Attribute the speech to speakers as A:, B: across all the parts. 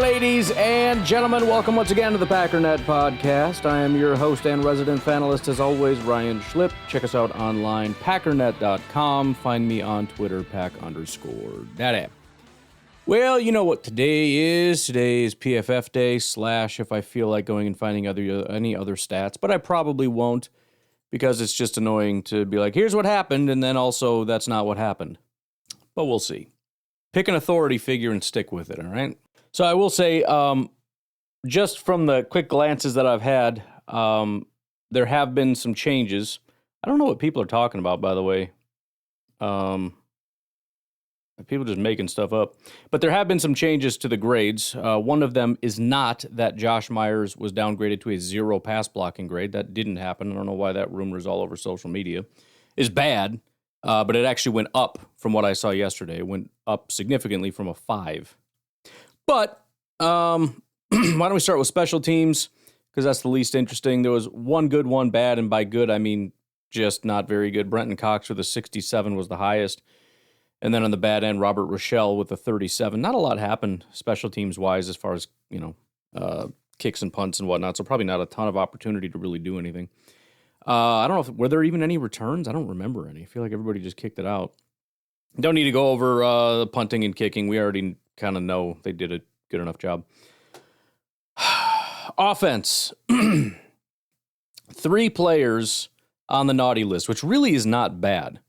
A: Ladies and gentlemen, welcome once again to the Packernet Podcast. I am your host and resident panelist, as always, Ryan Schlip. Check us out online, packernet.com. Find me on Twitter, pack_daddy. Well, you know what today is. Today is PFF Day / if I feel like going and finding any other stats, but I probably won't because it's just annoying to be like, here's what happened, and then also that's not what happened. But we'll see. Pick an authority figure and stick with it, all right? So I will say, just from the quick glances that I've had, there have been some changes. I don't know what people are talking about, by the way. People just making stuff up. But there have been some changes to the grades. One of them is not that Josh Myers was downgraded to a 0 pass blocking grade. That didn't happen. I don't know why that rumor is all over social media. It's bad, but it actually went up from what I saw yesterday. It went up significantly from a 5. But why don't we start with special teams, because that's the least interesting. There was one good, one bad, and by good, I mean just not very good. Brenton Cox with a 67 was the highest. And then on the bad end, Robert Rochelle with a 37. Not a lot happened special teams-wise as far as, kicks and punts and whatnot, so probably not a ton of opportunity to really do anything. I don't know, were there even any returns? I don't remember any. I feel like everybody just kicked it out. Don't need to go over punting and kicking. We already kind of know they did a good enough job. Offense. 3 players on the naughty list, which really is not bad.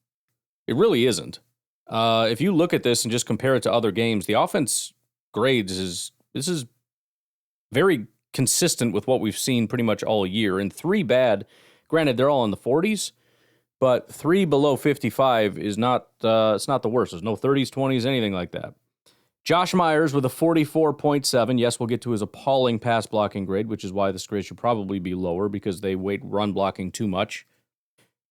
A: It really isn't. If you look at this and just compare it to other games, the offense grades this is very consistent with what we've seen pretty much all year. And 3 bad, granted, they're all in the 40s, but 3 below 55 is not, it's not the worst. There's no 30s, 20s, anything like that. Josh Myers with a 44.7. Yes, we'll get to his appalling pass blocking grade, which is why this grade should probably be lower because they weight run blocking too much.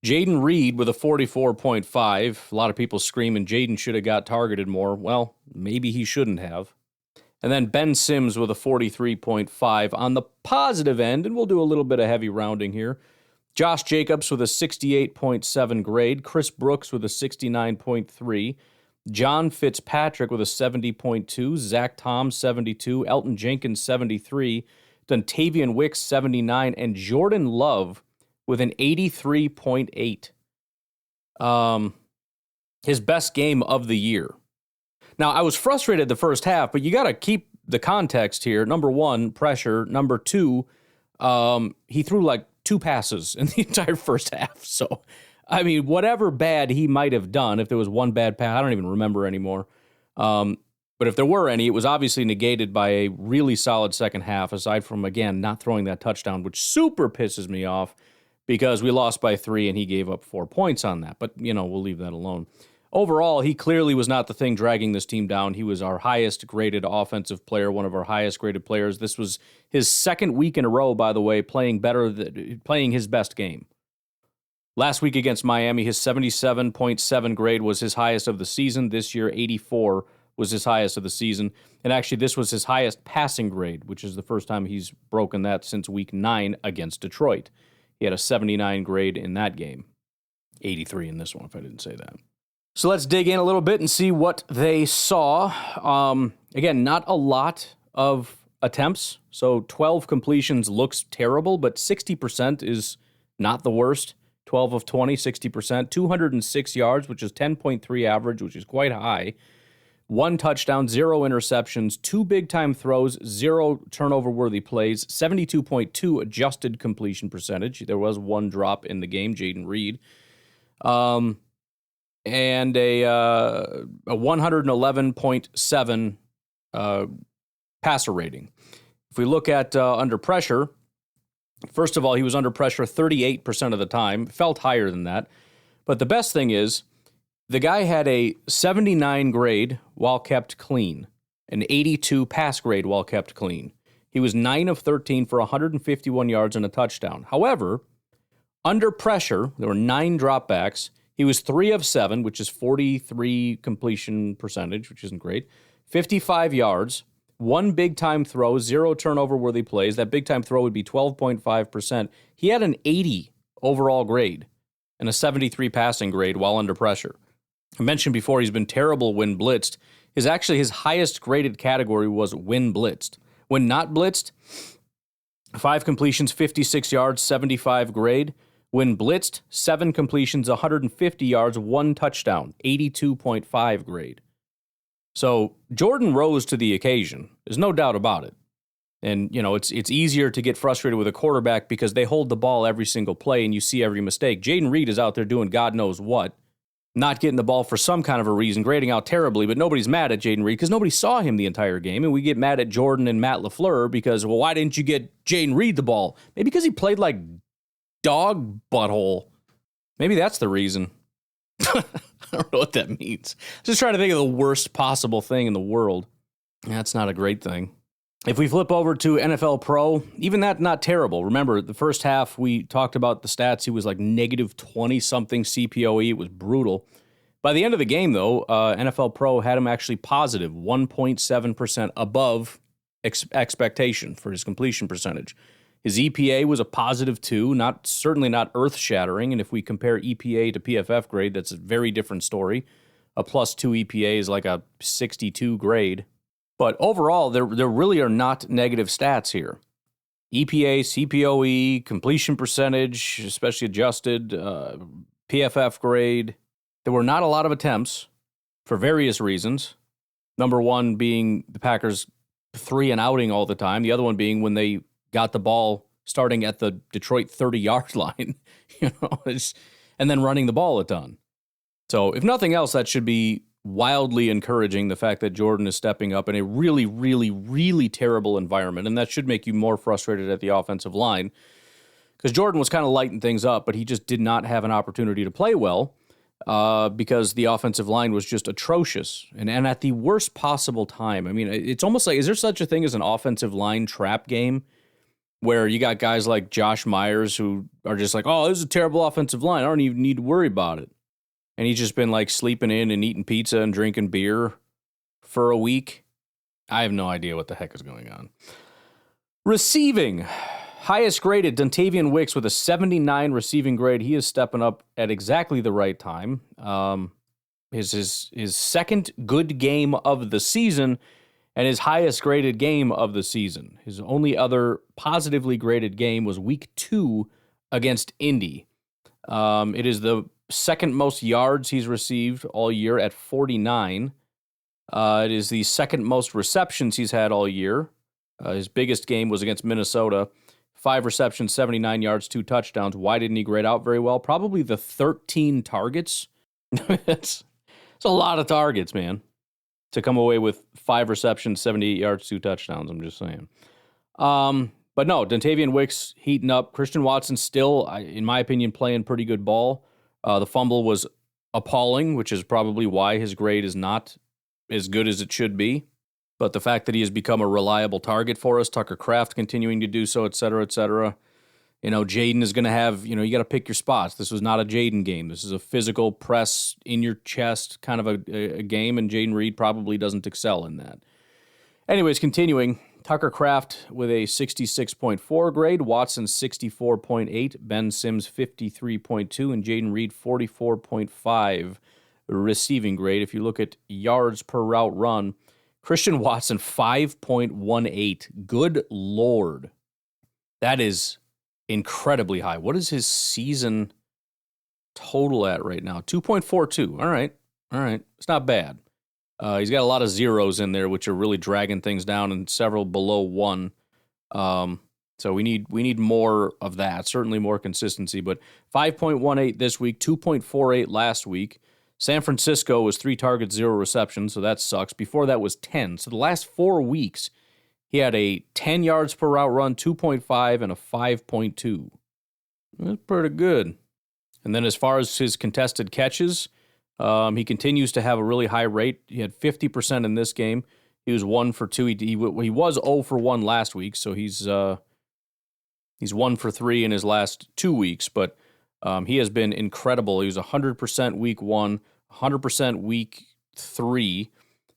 A: Jaden Reed with a 44.5. A lot of people screaming Jaden should have got targeted more. Well, maybe he shouldn't have. And then Ben Sims with a 43.5. On the positive end, and we'll do a little bit of heavy rounding here, Josh Jacobs with a 68.7 grade. Chris Brooks with a 69.3. John Fitzpatrick with a 70.2. Zach Tom, 72. Elton Jenkins, 73. Dontavian Wicks, 79. And Jordan Love with an 83.8. His best game of the year. Now, I was frustrated the first half, but you got to keep the context here. Number 1, pressure. Number 2, he threw like 2 passes in the entire first half. So, I mean, whatever bad he might have done, if there was one bad pass, I don't even remember anymore. But if there were any, it was obviously negated by a really solid second half, aside from, again, not throwing that touchdown, which super pisses me off because we lost by 3 and he gave up 4 points on that. But, we'll leave that alone. Overall, he clearly was not the thing dragging this team down. He was our highest graded offensive player, one of our highest graded players. This was his second week in a row, by the way, playing his best game. Last week against Miami, his 77.7 grade was his highest of the season. This year, 84 was his highest of the season. And actually, this was his highest passing grade, which is the first time he's broken that since week 9 against Detroit. He had a 79 grade in that game. 83 in this one, if I didn't say that. So let's dig in a little bit and see what they saw. Again, not a lot of attempts. So 12 completions looks terrible, but 60% is not the worst. 12 of 20, 60%. 206 yards, which is 10.3 average, which is quite high. 1 touchdown, 0 interceptions, 2 big-time throws, 0 turnover-worthy plays, 72.2 adjusted completion percentage. There was 1 drop in the game, Jaden Reed. And a 111.7 passer rating. If we look at under pressure, first of all, he was under pressure 38% of the time. Felt higher than that. But the best thing is, the guy had a 79 grade while kept clean, an 82 pass grade while kept clean. He was 9 of 13 for 151 yards and a touchdown. However, under pressure, there were 9 dropbacks. He was 3 of 7, which is 43 completion percentage, which isn't great. 55 yards, 1 big-time throw, 0 turnover-worthy plays. That big-time throw would be 12.5%. He had an 80 overall grade and a 73 passing grade while under pressure. I mentioned before he's been terrible when blitzed. His highest graded category was when blitzed. When not blitzed, 5 completions, 56 yards, 75 grade. When blitzed, 7 completions, 150 yards, 1 touchdown, 82.5 grade. So Jordan rose to the occasion. There's no doubt about it. And, it's easier to get frustrated with a quarterback because they hold the ball every single play and you see every mistake. Jaden Reed is out there doing God knows what, not getting the ball for some kind of a reason, grading out terribly, but nobody's mad at Jaden Reed because nobody saw him the entire game. And we get mad at Jordan and Matt LaFleur because, well, why didn't you get Jaden Reed the ball? Maybe because he played like dog butthole. Maybe that's the reason. I don't know what that means. Just trying to think of the worst possible thing in the world. That's not a great thing. If we flip over to NFL Pro, even that, not terrible. Remember, the first half, we talked about the stats. He was like negative 20-something CPOE. It was brutal. By the end of the game, though, NFL Pro had him actually positive, 1.7% above expectation for his completion percentage. His EPA was a positive 2, certainly not earth-shattering. And if we compare EPA to PFF grade, that's a very different story. A plus 2 EPA is like a 62 grade. But overall, there really are not negative stats here. EPA, CPOE, completion percentage, especially adjusted, PFF grade. There were not a lot of attempts for various reasons. Number one being the Packers 3 and outing all the time. The other one being when they got the ball starting at the Detroit 30-yard line, and then running the ball a ton. So if nothing else, that should be wildly encouraging, the fact that Jordan is stepping up in a really, really, really terrible environment, and that should make you more frustrated at the offensive line because Jordan was kind of lighting things up, but he just did not have an opportunity to play well because the offensive line was just atrocious and at the worst possible time. I mean, it's almost like, is there such a thing as an offensive line trap game where you got guys like Josh Myers who are just like, oh, this is a terrible offensive line, I don't even need to worry about it. And he's just been like sleeping in and eating pizza and drinking beer for a week. I have no idea what the heck is going on. Receiving. Highest graded, Dontavian Wicks with a 79 receiving grade. He is stepping up at exactly the right time. His second good game of the season and his highest graded game of the season. His only other positively graded game was week 2 against Indy. It is the second most yards he's received all year at 49. It is the second most receptions he's had all year. His biggest game was against Minnesota. 5 receptions, 79 yards, 2 touchdowns. Why didn't he grade out very well? Probably the 13 targets. It's a lot of targets, man, to come away with 5 receptions, 78 yards, 2 touchdowns. I'm just saying. But no, Dontavian Wicks heating up. Christian Watson still, in my opinion, playing pretty good ball. The fumble was appalling, which is probably why his grade is not as good as it should be. But the fact that he has become a reliable target for us, Tucker Kraft continuing to do so, et cetera, et cetera. Jaden is going to have, you got to pick your spots. This was not a Jaden game. This is a physical press in your chest kind of a game, and Jaden Reed probably doesn't excel in that. Anyways, continuing. Tucker Kraft with a 66.4 grade, Watson 64.8, Ben Sims 53.2, and Jaden Reed 44.5 receiving grade. If you look at yards per route run, Christian Watson 5.18. Good Lord. That is incredibly high. What is his season total at right now? 2.42. All right. It's not bad. He's got a lot of zeros in there, which are really dragging things down, and several below 1. So we need more of that, certainly more consistency. But 5.18 this week, 2.48 last week. San Francisco was 3 targets, 0 receptions, so that sucks. Before that was 10. So the last 4 weeks, he had a 10 yards per route run, 2.5, and a 5.2. That's pretty good. And then as far as his contested catches, he continues to have a really high rate. He had 50% in this game. He was 1 for 2. He was 0 for 1 last week, so he's 1 for 3 in his last 2 weeks. But he has been incredible. He was 100% week 1, 100% week 3,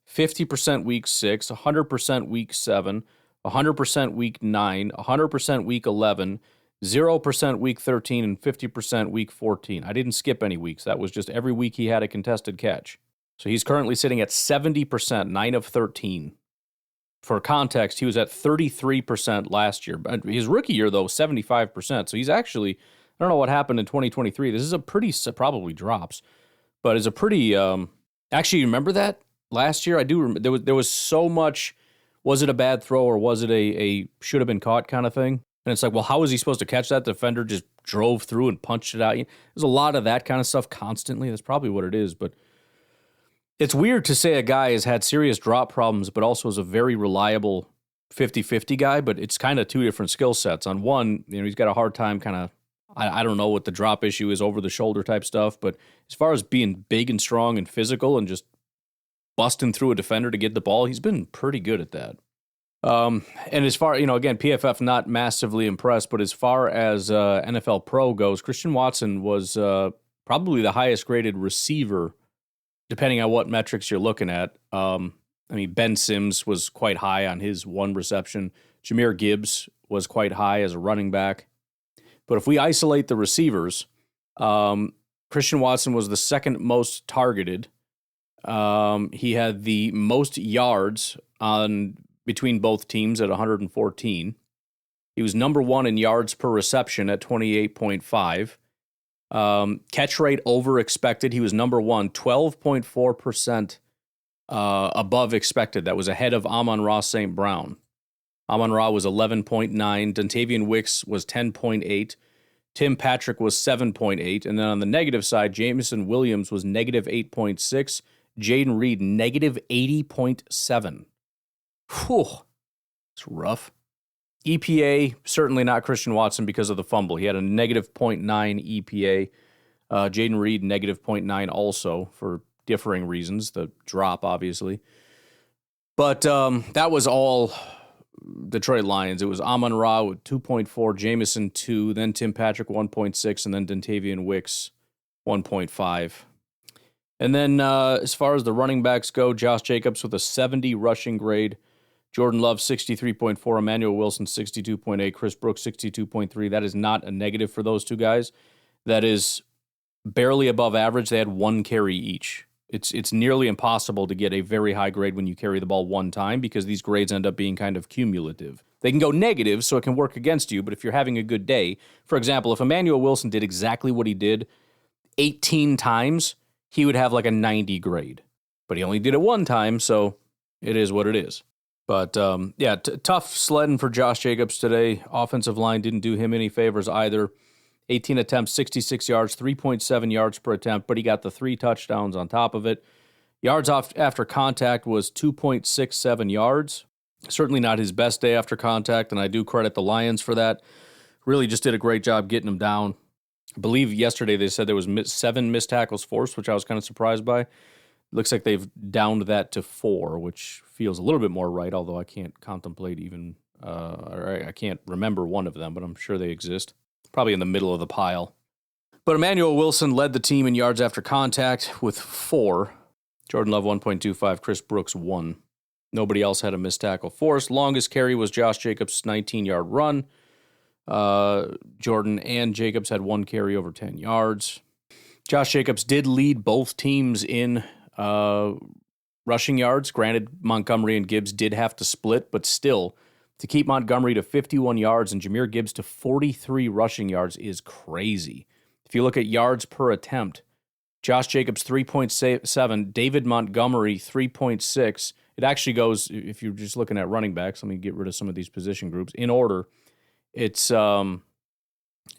A: 50% week 6, 100% week 7, 100% week 9, 100% week 11, 0% week 13, and 50% week 14. I didn't skip any weeks. That was just every week he had a contested catch. So he's currently sitting at 70%, 9 of 13. For context, he was at 33% last year. His rookie year, though, 75%. So he's actually, I don't know what happened in 2023. This is a pretty, probably drops, but it's a pretty, actually, you remember that? Last year, I do remember, there was so much, was it a bad throw or was it a should have been caught kind of thing? And it's like, well, how was he supposed to catch that? The defender just drove through and punched it out. There's a lot of that kind of stuff constantly. That's probably what it is, but it's weird to say a guy has had serious drop problems, but also is a very reliable 50-50 guy, but it's kind of two different skill sets. On one, he's got a hard time kind of, I don't know what the drop issue is, over the shoulder type stuff, but as far as being big and strong and physical and just busting through a defender to get the ball, he's been pretty good at that. And as far, again, PFF not massively impressed, but as far as NFL Pro goes, Christian Watson was probably the highest graded receiver, depending on what metrics you're looking at. Ben Sims was quite high on his one reception. Jahmyr Gibbs was quite high as a running back. But if we isolate the receivers, Christian Watson was the second most targeted. He had the most yards between both teams at 114. He was number one in yards per reception at 28.5. Catch rate over expected. He was number one, 12.4% above expected. That was ahead of Amon-Ra St. Brown. Amon-Ra was 11.9. Dontavian Wicks was 10.8. Tim Patrick was 7.8. And then on the negative side, Jameson Williams was negative 8.6. Jaden Reed, negative 80.7. Whew. It's rough. EPA, certainly not Christian Watson because of the fumble. He had a negative 0.9 EPA. Jaden Reed, negative 0.9 also for differing reasons, the drop, obviously. But that was all Detroit Lions. It was Amon-Ra with 2.4, Jameson 2, then Tim Patrick 1.6, and then Dontavian Wicks 1.5. And then as far as the running backs go, Josh Jacobs with a 70 rushing grade, Jordan Love, 63.4, Emmanuel Wilson, 62.8, Chris Brooks, 62.3. That is not a negative for those two guys. That is barely above average. They had one carry each. It's nearly impossible to get a very high grade when you carry the ball one time because these grades end up being kind of cumulative. They can go negative, so it can work against you, but if you're having a good day, for example, if Emmanuel Wilson did exactly what he did 18 times, he would have like a 90 grade. But he only did it one time, so it is what it is. But, tough sledding for Josh Jacobs today. Offensive line didn't do him any favors either. 18 attempts, 66 yards, 3.7 yards per attempt, but he got the 3 touchdowns on top of it. Yards off after contact was 2.67 yards. Certainly not his best day after contact, and I do credit the Lions for that. Really just did a great job getting him down. I believe yesterday they said there was 7 missed tackles forced, which I was kind of surprised by. Looks like they've downed that to 4, which feels a little bit more right, although I can't contemplate even, I can't remember one of them, but I'm sure they exist. Probably in the middle of the pile. But Emmanuel Wilson led the team in yards after contact with 4. Jordan Love 1.25, Chris Brooks 1. Nobody else had a missed tackle forced. Longest carry was Josh Jacobs' 19-yard run. Jordan and Jacobs had 1 carry over 10 yards. Josh Jacobs did lead both teams in rushing yards. Granted, Montgomery and Gibbs did have to split, but still, to keep Montgomery to 51 yards and Jahmyr Gibbs to 43 rushing yards is crazy. If you look at yards per attempt, Josh Jacobs 3.7, David Montgomery 3.6. It actually goes, if you're just looking at running backs, let me get rid of some of these position groups. In order, it's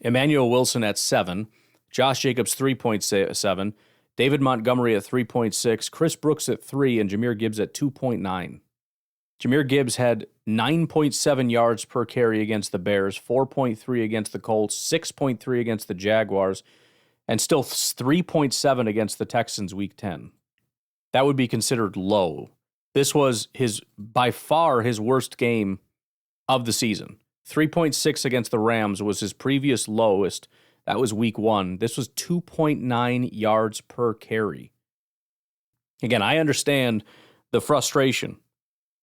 A: Emmanuel Wilson at 7, Josh Jacobs 3.7, David Montgomery at 3.6, Chris Brooks at 3, and Jahmyr Gibbs at 2.9. Jahmyr Gibbs had 9.7 yards per carry against the Bears, 4.3 against the Colts, 6.3 against the Jaguars, and still 3.7 against the Texans week 10. That would be considered low. This was by far his worst game of the season. 3.6 against the Rams was his previous lowest. That was week 1. This was 2.9 yards per carry. Again, I understand the frustration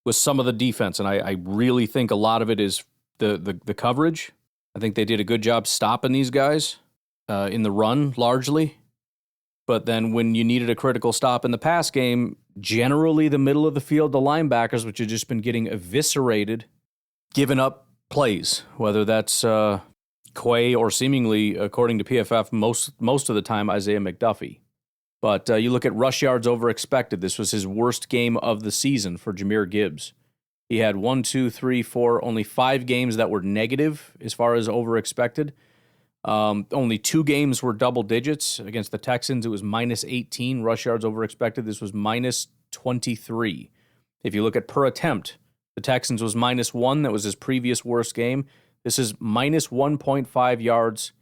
A: with some of the defense, and I really think a lot of it is the coverage. I think they did a good job stopping these guys in the run, largely. But then when you needed a critical stop in the pass game, generally the middle of the field, the linebackers, which have just been getting eviscerated, giving up plays, whether that's Quay or seemingly, according to PFF, most of the time Isaiah McDuffie. But you look at rush yards over expected. This was his worst game of the season for Jahmyr Gibbs. He had 1, 2, 3, 4, only 5 games that were negative as far as over expected. Only 2 games were double digits. Against the Texans, it was minus 18 rush yards over expected. This was minus 23. If you look at per attempt, the Texans was minus 1. That was his previous worst game. This is minus 1.5 yards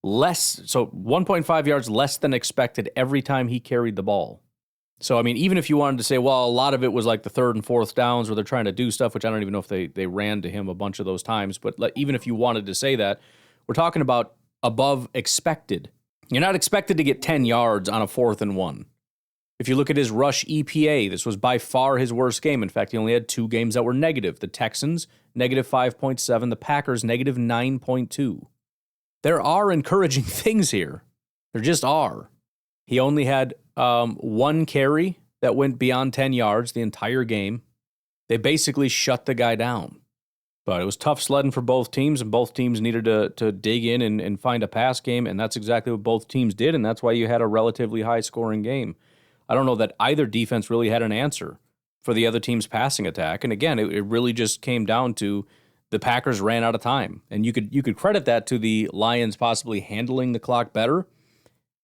A: less. So 1.5 yards less than expected every time he carried the ball. So, I mean, even if you wanted to say, well, a lot of it was like the 3rd and 4th downs where they're trying to do stuff, which I don't even know if they ran to him a bunch of those times. But even if you wanted to say that, we're talking about above expected. You're not expected to get 10 yards on a 4th and 1. If you look at his rush EPA, this was by far his worst game. In fact, he only had 2 games that were negative. The Texans, negative 5.7. The Packers, negative 9.2. There are encouraging things here. There just are. He only had 1 carry that went beyond 10 yards the entire game. They basically shut the guy down. But it was tough sledding for both teams, and both teams needed to dig in and find a pass game, and that's exactly what both teams did, and that's why you had a relatively high-scoring game. I don't know that either defense really had an answer for the other team's passing attack, and again, it really just came down to the Packers ran out of time, and you could credit that to the Lions possibly handling the clock better.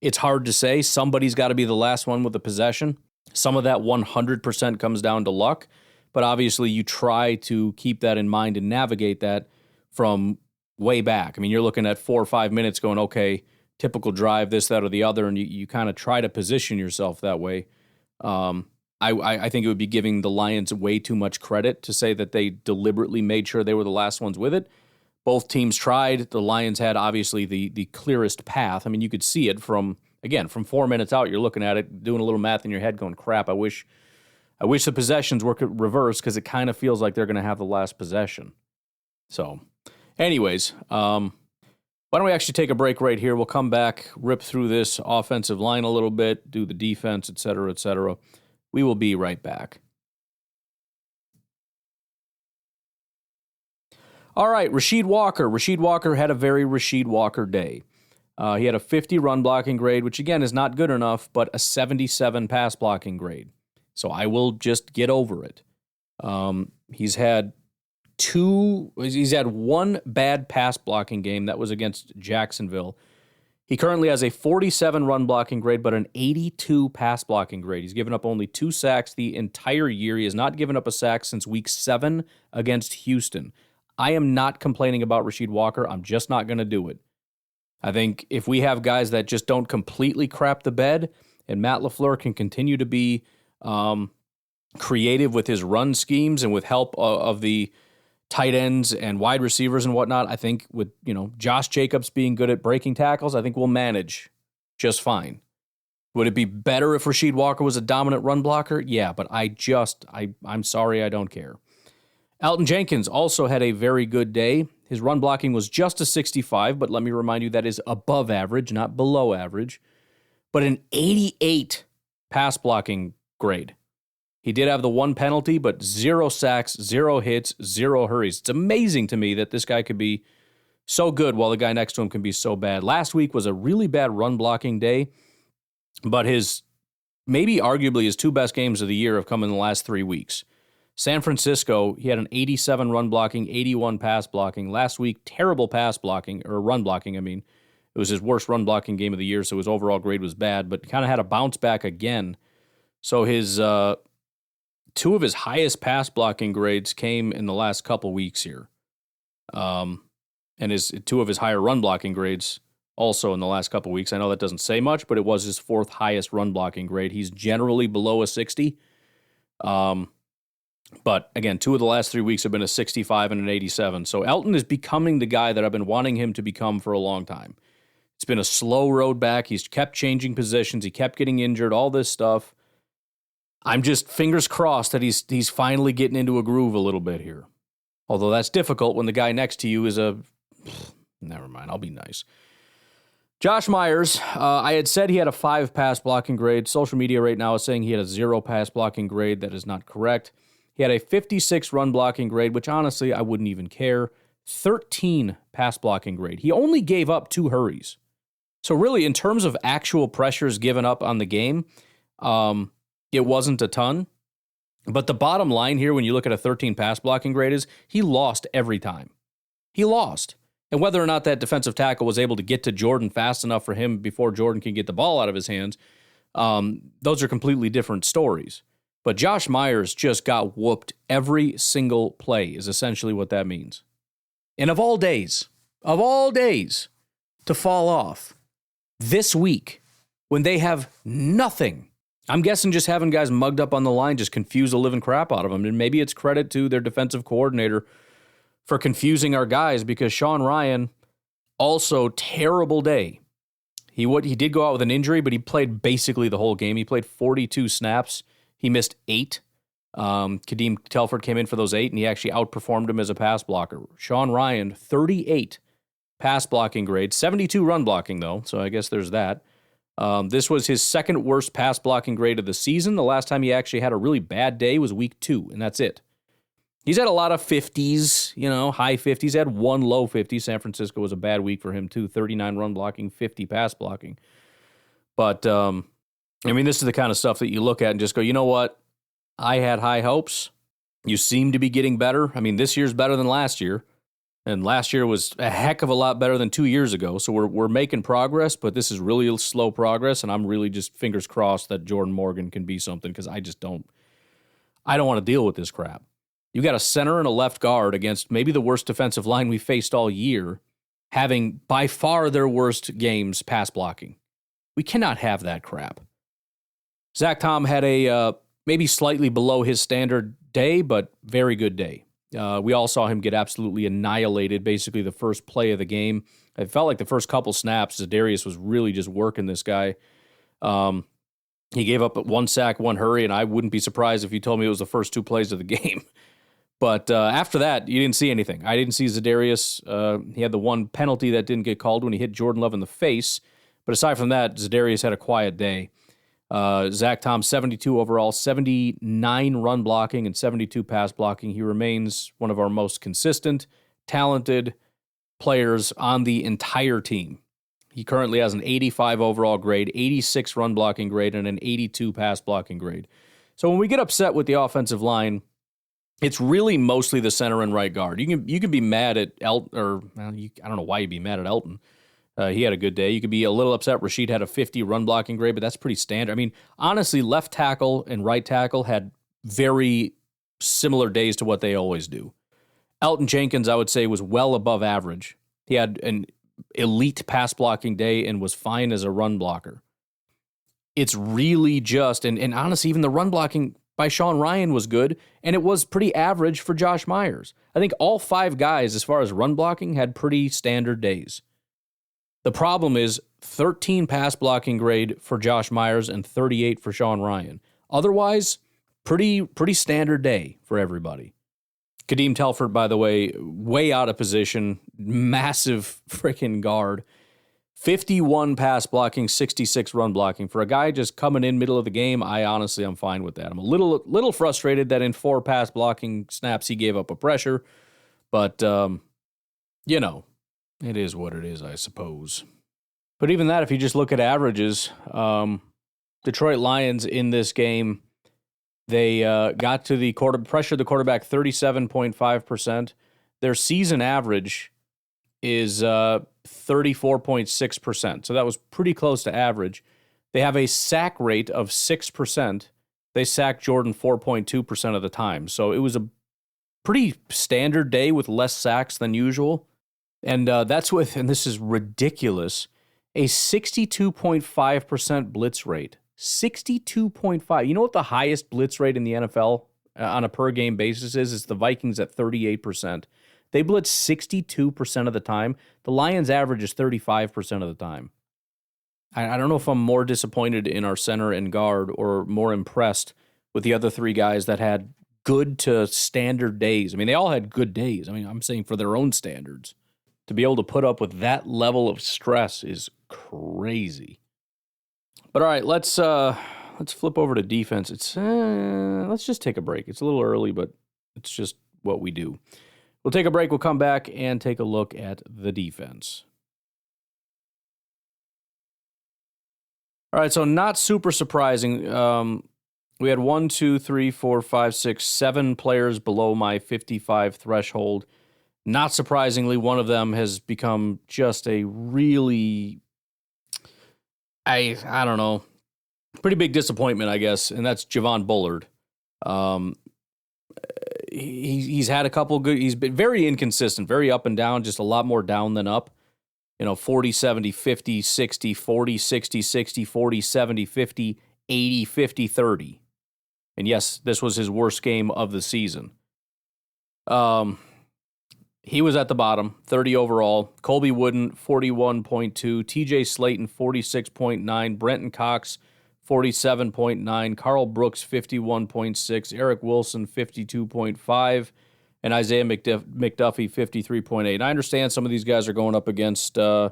A: It's hard to say. Somebody's got to be the last one with the possession. Some of that 100% comes down to luck. But obviously, you try to keep that in mind and navigate that from way back. I mean, you're looking at 4 or 5 minutes going, okay, typical drive, this, that, or the other, and you kind of try to position yourself that way. I think it would be giving the Lions way too much credit to say that they deliberately made sure they were the last ones with it. Both teams tried. The Lions had, obviously, the clearest path. I mean, you could see it from 4 minutes out. You're looking at it, doing a little math in your head going, crap, I wish the possessions were reversed because it kind of feels like they're going to have the last possession. So, anyways, why don't we actually take a break right here? We'll come back, rip through this offensive line a little bit, do the defense, et cetera, et cetera. We will be right back. All right, Rasheed Walker. Rasheed Walker had a very Rasheed Walker day. He had a 50 run blocking grade, which again is not good enough, but a 77 pass blocking grade. So I will just get over it. He's had 1 bad pass blocking game. That was against Jacksonville. He currently has a 47 run blocking grade, but an 82 pass blocking grade. He's given up only 2 sacks the entire year. He has not given up a sack since week 7 against Houston. I am not complaining about Rasheed Walker. I'm just not going to do it. I think if we have guys that just don't completely crap the bed, and Matt LaFleur can continue to be creative with his run schemes and with help of the tight ends and wide receivers and whatnot, I think with Josh Jacobs being good at breaking tackles, I think we'll manage just fine. Would it be better if Rasheed Walker was a dominant run blocker? Yeah, but I'm sorry, I don't care. Elton Jenkins also had a very good day. His run blocking was just a 65, but let me remind you that is above average, not below average. But an 88 pass blocking grade. He did have the 1 penalty, but 0 sacks, 0 hits, 0 hurries. It's amazing to me that this guy could be so good while the guy next to him can be so bad. Last week was a really bad run blocking day, but maybe arguably his 2 best games of the year have come in the last 3 weeks. San Francisco, he had an 87 run blocking, 81 pass blocking. Last week, terrible pass blocking, or run blocking, I mean. It was his worst run blocking game of the year, so his overall grade was bad, but kind of had a bounce back again. So his 2 of his highest pass blocking grades came in the last couple weeks here. And his 2 of his higher run blocking grades also in the last couple weeks. I know that doesn't say much, but it was his 4th highest run blocking grade. He's generally below a 60. But again, 2 of the last 3 weeks have been a 65 and an 87. So Elton is becoming the guy that I've been wanting him to become for a long time. It's been a slow road back. He's kept changing positions. He kept getting injured, all this stuff. I'm just fingers crossed that he's finally getting into a groove a little bit here. Although that's difficult when the guy next to you is never mind, I'll be nice. Josh Myers, I had said he had a 5 pass blocking grade. Social media right now is saying he had a 0 pass blocking grade. That is not correct. He had a 56 run blocking grade, which honestly, I wouldn't even care. 13 pass blocking grade. He only gave up 2 hurries. So really, in terms of actual pressures given up on the game, it wasn't a ton. But the bottom line here, when you look at a 13 pass blocking grade, is he lost every time. He lost. And whether or not that defensive tackle was able to get to Jordan fast enough for him before Jordan can get the ball out of his hands, those are completely different stories. But Josh Myers just got whooped every single play is essentially what that means. And of all days, to fall off this week when they have nothing, I'm guessing just having guys mugged up on the line just confuse the living crap out of them. And maybe it's credit to their defensive coordinator for confusing our guys, because Sean Rhyan, also terrible day. He did go out with an injury, but he played basically the whole game. He played 42 snaps. He missed 8. Kadeem Telford came in for those 8, and he actually outperformed him as a pass blocker. Sean Rhyan, 38 pass blocking grade, 72 run blocking, though, so I guess there's that. This was his second worst pass blocking grade of the season. The last time he actually had a really bad day was week 2, and that's it. He's had a lot of 50s, high 50s. He had 1 low 50. San Francisco was a bad week for him, too. 39 run blocking, 50 pass blocking. But, this is the kind of stuff that you look at and just go, you know what? I had high hopes. You seem to be getting better. This year's better than last year. And last year was a heck of a lot better than 2 years ago. So we're making progress, but this is really slow progress. And I'm really just fingers crossed that Jordan Morgan can be something, because I don't want to deal with this crap. You got a center and a left guard against maybe the worst defensive line we faced all year, having by far their worst games pass blocking. We cannot have that crap. Zach Tom had a maybe slightly below his standard day, but very good day. We all saw him get absolutely annihilated, basically the first play of the game. It felt like the first couple snaps, Zadarius was really just working this guy. He gave up 1 sack, 1 hurry, and I wouldn't be surprised if you told me it was the first 2 plays of the game. But after that, you didn't see anything. I didn't see Zadarius. He had the 1 penalty that didn't get called when he hit Jordan Love in the face. But aside from that, Zadarius had a quiet day. Zach Tom, 72 overall, 79 run blocking and 72 pass blocking. He remains one of our most consistent, talented players on the entire team. He currently has an 85 overall grade, 86 run blocking grade, and an 82 pass blocking grade. So when we get upset with the offensive line, it's really mostly the center and right guard. You can be mad at Elton, or I don't know why you'd be mad at Elton. He had a good day. You could be a little upset Rashid had a 50 run blocking grade, but that's pretty standard. Honestly, left tackle and right tackle had very similar days to what they always do. Elton Jenkins, I would say, was well above average. He had an elite pass blocking day and was fine as a run blocker. It's really just, and honestly, even the run blocking by Sean Rhyan was good, and it was pretty average for Josh Myers. I think all 5 guys, as far as run blocking, had pretty standard days. The problem is 13 pass blocking grade for Josh Myers and 38 for Sean Rhyan. Otherwise, pretty standard day for everybody. Kadeem Telford, by the way, way out of position, massive freaking guard. 51 pass blocking, 66 run blocking. For a guy just coming in middle of the game, I'm fine with that. I'm a little frustrated that in 4 pass blocking snaps he gave up a pressure, but it is what it is, I suppose. But even that, if you just look at averages, Detroit Lions in this game, they got to the pressured the quarterback 37.5%. Their season average is 34.6%. So that was pretty close to average. They have a sack rate of 6%. They sacked Jordan 4.2% of the time. So it was a pretty standard day with less sacks than usual. And that's with, and this is ridiculous, a 62.5% blitz rate. 62.5. You know what the highest blitz rate in the NFL on a per game basis is? It's the Vikings at 38%. They blitz 62% of the time. The Lions average is 35% of the time. I don't know if I'm more disappointed in our center and guard or more impressed with the other 3 guys that had good to standard days. They all had good days. I'm saying for their own standards. To be able to put up with that level of stress is crazy. But all right, let's flip over to defense. Let's just take a break. It's a little early, but it's just what we do. We'll take a break. We'll come back and take a look at the defense. All right, so not super surprising. We had 1, 2, 3, 4, 5, 6, 7 players below my 55 threshold. Not surprisingly, one of them has become just a really, I don't know, pretty big disappointment, I guess, and that's Javon Bullard. He's had a couple good, he's been very inconsistent, very up and down, just a lot more down than up. 40, 70, 50, 60, 40, 60, 60, 40, 70, 50, 80, 50, 30. And yes, this was his worst game of the season. He was at the bottom, 30 overall. Colby Wooden, 41.2. TJ Slayton, 46.9. Brenton Cox, 47.9. Carl Brooks, 51.6. Eric Wilson, 52.5. And Isaiah McDuffie, 53.8. I understand some of these guys are going up against, a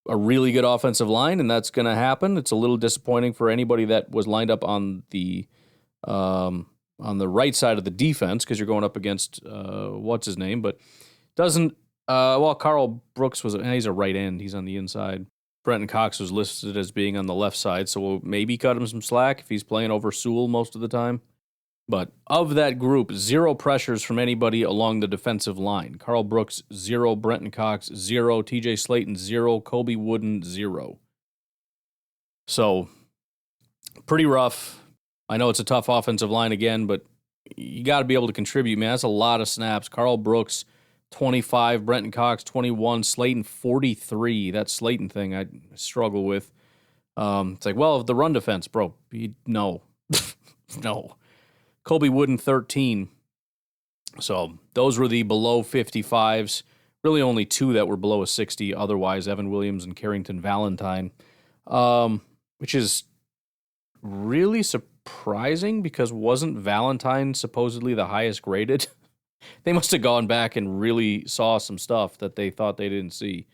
A: really good offensive line, and that's going to happen. It's a little disappointing for anybody that was lined up on the right side of the defense because you're going up against what's his name, but doesn't. Carl Brooks he's a right end. He's on the inside. Brenton Cox was listed as being on the left side, so we'll maybe cut him some slack if he's playing over Sewell most of the time. But of that group, 0 pressures from anybody along the defensive line. Carl Brooks, 0. Brenton Cox, 0. TJ Slayton, 0. Colby Wooden, 0. So, pretty rough. I know it's a tough offensive line again, but you got to be able to contribute, man. That's a lot of snaps. Carl Brooks, 25. Brenton Cox, 21. Slayton, 43. That Slayton thing I struggle with. It's like, well, the run defense, bro. No. No. Colby Wooden, 13. So those were the below 55s. Really only 2 that were below a 60. Otherwise, Evan Williams and Carrington Valentine, which is really surprising because wasn't Valentine supposedly the highest graded? They must have gone back and really saw some stuff that they thought they didn't see.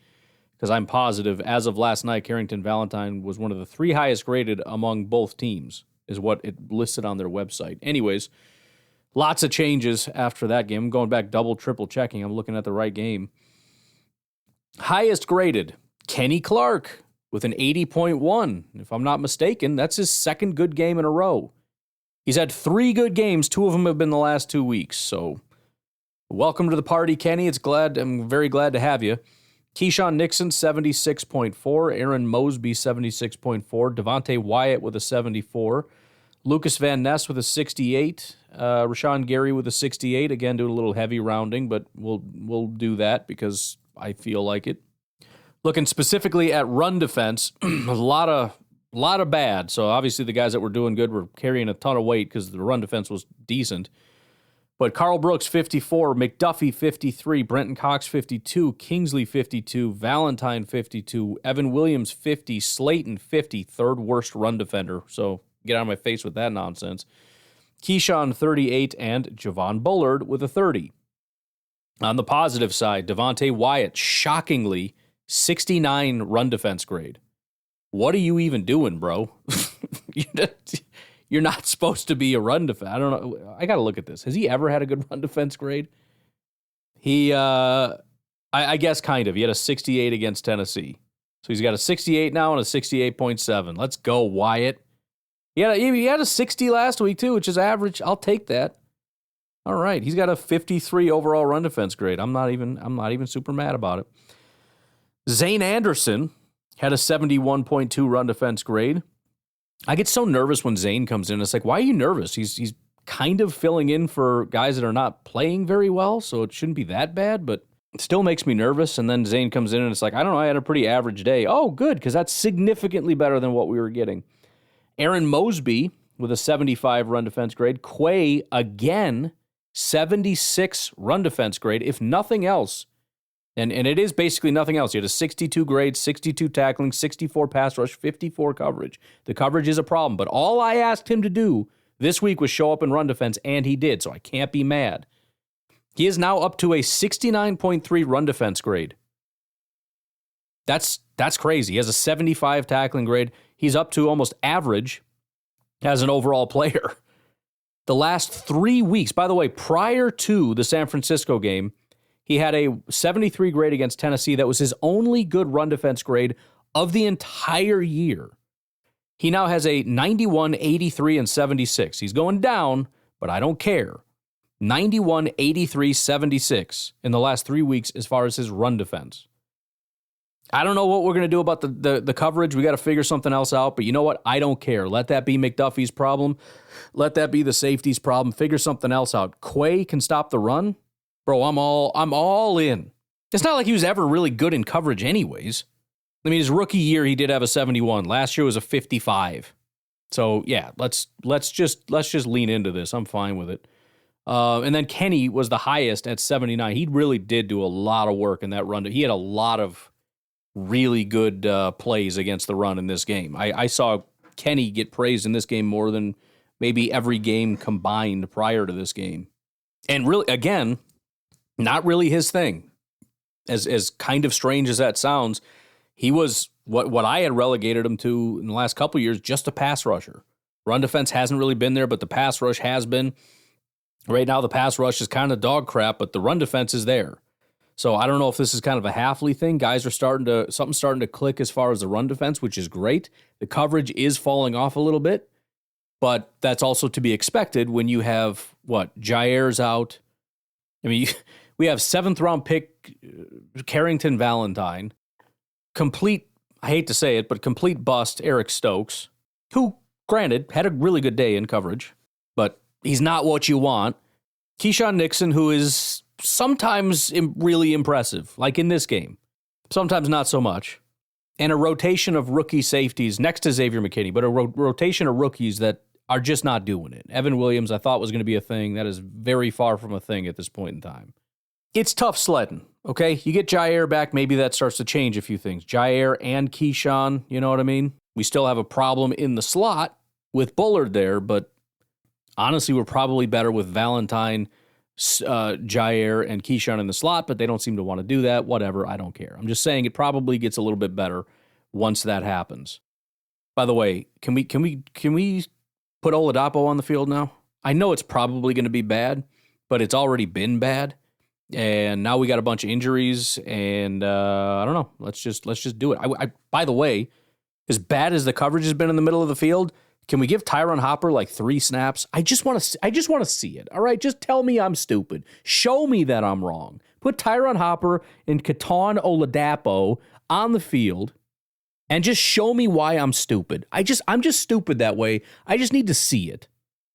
A: Because I'm positive, as of last night, Carrington Valentine was one of the 3 highest graded among both teams, is what it listed on their website. Anyways, lots of changes after that game. I'm going back double, triple checking. I'm looking at the right game. Highest graded, Kenny Clark with an 80.1. If I'm not mistaken, that's his second good game in a row. He's had 3 good games. 2 of them have been the last 2 weeks. So welcome to the party, Kenny. I'm very glad to have you. Keyshawn Nixon, 76.4. Aaron Mosby, 76.4. Devontae Wyatt with a 74. Lucas Van Ness with a 68. Rashawn Gary with a 68. Again, doing a little heavy rounding, but we'll do that because I feel like it. Looking specifically at run defense, a lot of bad. So obviously the guys that were doing good were carrying a ton of weight because the run defense was decent. But Carl Brooks, 54, McDuffie, 53, Brenton Cox, 52, Kingsley, 52, Valentine, 52, Evan Williams, 50, Slayton, 50, third worst run defender. So get out of my face with that nonsense. Keyshawn, 38, and Javon Bullard with a 30. On the positive side, Devontae Wyatt, shockingly, 69 run defense grade. What are you even doing, bro? You're not supposed to be a run defense. I don't know. I got to look at this. Has he ever had a good run defense grade? He, I guess kind of. He had a 68 against Tennessee. So he's got a 68 now and a 68.7. Let's go, Wyatt. He had a 60 last week too, which is average. I'll take that. All right. He's got a 53 overall run defense grade. I'm not even super mad about it. Zane Anderson had a 71.2 run defense grade. I get so nervous when Zane comes in. It's like, why are you nervous? He's kind of filling in for guys that are not playing very well, so it shouldn't be that bad, but it still makes me nervous. And then Zane comes in and it's like, I don't know, I had a pretty average day. Oh, good, because that's significantly better than what we were getting. Aaron Mosby with a 75 run defense grade. Quay, again, 76 run defense grade. If nothing else, and it is basically nothing else. He had a 62 grade, 62 tackling, 64 pass rush, 54 coverage. The coverage is a problem, but all I asked him to do this week was show up in run defense, and he did, so I can't be mad. He is now up to a 69.3 run defense grade. That's crazy. He has a 75 tackling grade. He's up to almost average as an overall player. The last 3 weeks, by the way, prior to the San Francisco game, he had a 73 grade against Tennessee. That was his only good run defense grade of the entire year. He now has a 91, 83, and 76. He's going down, but I don't care. 91, 83, 76 in the last 3 weeks as far as his run defense. I don't know what we're going to do about the coverage. We got to figure something else out. But you know what? I don't care. Let that be McDuffie's problem. Let that be the safety's problem. Figure something else out. Quay can stop the run. Bro, I'm all in. It's not like he was ever really good in coverage anyways. I mean, his rookie year, he did have a 71. Last year was a 55. So, yeah, let's just lean into this. I'm fine with it. And then Kenny was the highest at 79. He really did do a lot of work in that run. He had a lot of really good plays against the run in this game. I saw Kenny get praised in this game more than maybe every game combined prior to this game. And really, again, not really his thing. As kind of strange as that sounds, he was what I had relegated him to in the last couple of years, just a pass rusher. Run defense hasn't really been there, but the pass rush has been. Right now, the pass rush is kind of dog crap, but the run defense is there. So I don't know if this is kind of a Halfley thing. Guys are something's starting to click as far as the run defense, which is great. The coverage is falling off a little bit, but that's also to be expected when you have, Jair's out. I mean, we have 7th-round pick Carrington Valentine, complete, I hate to say it, but complete bust Eric Stokes, who, granted, had a really good day in coverage, but he's not what you want. Keyshawn Nixon, who is sometimes really impressive, like in this game. Sometimes not so much. And a rotation of rookie safeties next to Xavier McKinney, but a rotation of rookies that are just not doing it. Evan Williams, I thought was going to be a thing. That is very far from a thing at this point in time. It's tough sledding, okay? You get Jair back, maybe that starts to change a few things. Jair and Keyshawn, you know what I mean? We still have a problem in the slot with Bullard there, but honestly, we're probably better with Valentine, Jair, and Keyshawn in the slot, but they don't seem to want to do that. Whatever, I don't care. I'm just saying it probably gets a little bit better once that happens. By the way, can we put Oladapo on the field now? I know it's probably going to be bad, but it's already been bad, and now we got a bunch of injuries, and I don't know. Let's just do it. I by the way, as bad as the coverage has been in the middle of the field, can we give Tyron Hopper like 3 snaps? I just want to see it. All right, just tell me I'm stupid. Show me that I'm wrong. Put Tyron Hopper and Keton Oladapo on the field and just show me why I'm stupid. I'm just stupid that way. I just need to see it.